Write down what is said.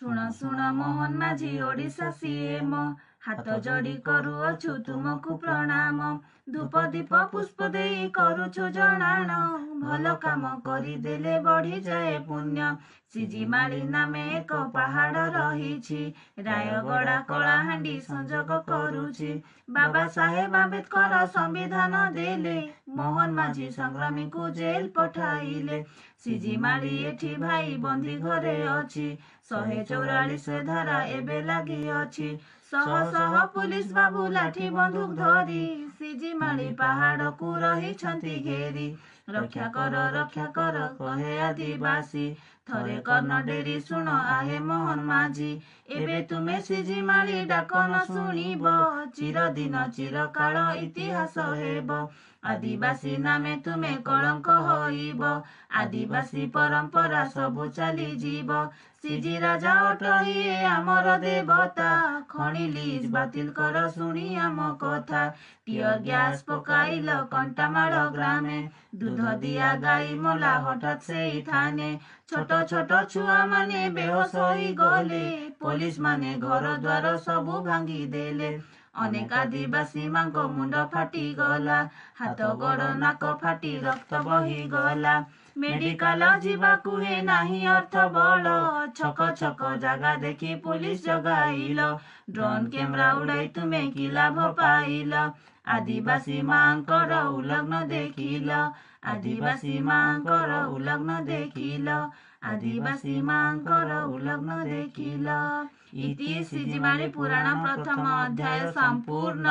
ଶୁଣ ଶୁଣ ମୋହନ ମାଝୀ ଓଡ଼ିଶା ସିଏମ, ହାତ ଯୋଡ଼ି କରୁଅଛୁ ତୁମକୁ ପ୍ରଣାମ। ଧୂପ ଦୀପ ପୁଷ୍ପ ଦେଇ କରୁଛୁ ଜଣାଣ, ଭଲ କାମ କରିଦେଲେ ବଢ଼ିଯାଏ ପୁଣ୍ୟ। ସିଜିମାଳି ନାମେ ଏକ ପାହାଡ଼ ରହିଛି, ରାୟଗଡ଼ା କଳାହାଣ୍ଡି ସଂଯୋଗ କରୁଛି। ବାବା ସାହେବ ଆମ୍ବେଦକର ସମ୍ବିଧାନ ଦେଲେ, ମୋହନ ମାଝୀ ସଂଗ୍ରାମୀଙ୍କୁ ଜେଲ ପଠାଇଲେ। ସିଜିମାଳି ଏଠି ଭାଇ ବନ୍ଦୀ ଘରେ ଅଛି, 144 ଧାରା ଏବେ ଲାଗିଅଛି। ଶହ ଶହ ପୁଲିସ ବାବୁ ଲାଠି ବନ୍ଧୁକ ଧରି, ସିଜିମାଳି ପାହାଡ଼କୁ ରହିଛନ୍ତି ଘେରି। ରକ୍ଷା କର କହେ ଆଦିବାସୀ, ଥରେ କର୍ଣ୍ଣ ଡେରି ଶୁଣ ଆହେ ମୋହନ ମାଝୀ। ଏବେ ତୁମେ ସିଜିମାଳି ଡାକ ନ ଶୁଣିବ, ଚିରଦିନ ଚିରକାଳ ଇତିହାସ ହେବ। ଆଦିବାସୀ ନାମେ ତୁମେ କଳଙ୍କ ହୋଇବ, ଆଦିବାସୀ ପରମ୍ପରା ସବୁ ଚାଲିଯିବ। ସିଜି ରାଜା ଅଟଇଏ ଆମର ଦେବତା, ଖଣି ଲିଜ୍ ବାତିଲ କର ଶୁଣି ଆମ କଥା। ଟିୟର ଗ୍ୟାସ୍ ପକାଇଲ କଣ୍ଟାମାଳ ଗ୍ରାମେ, ଦୁଧ ଦିଆ ଗାଈ ମଲା ହଠାତ୍ ସେଇ ଥାନେ। ଛୋଟ ଛୋଟ ଛୁଆମାନେ ବେହୋସ ହୋଇଗଲେ, ପୋଲିସ ମାନେ ଘର ଦ୍ୱାର ସବୁ ଭାଙ୍ଗିଦେଲେ। ଅନେକ ଆଦିବାସୀ ମାଙ୍କ ମୁଣ୍ଡ ଫାଟିଗଲା, ହାତ ଗୋଡ଼ ନାକ ଫାଟି ରକ୍ତ ବହିଗଲା। ମେଡିକାଲ ଯିବାକୁ ହେ ନାହିଁ ଅର୍ଥ ବଳ, ଛକ ଛକ ଜାଗା ଦେଖି ପୁଲିସ ଜଗାଇଲ। ଡ୍ରୋନ୍ କ୍ୟାମେରା ଉଡ଼ାଇ ତୁମେ କି ଲାଭ ପାଇଲ, ଆଦିବାସୀ ମାଙ୍କର ଉଲଗ୍ନ ଦେଖିଲ। ଆଦିବାସୀ ମାଙ୍କର ଉଲଗ୍ନ ଦେଖିଲ, ଆଦିବାସୀ ମାଙ୍କର ଉଲଗ୍ନ ଦେଖିଲ। ଇତି ସିଜିମାଳି ପୁରାଣ ପ୍ରଥମ ଅଧ୍ୟାୟ ସମ୍ପୂର୍ଣ୍ଣ।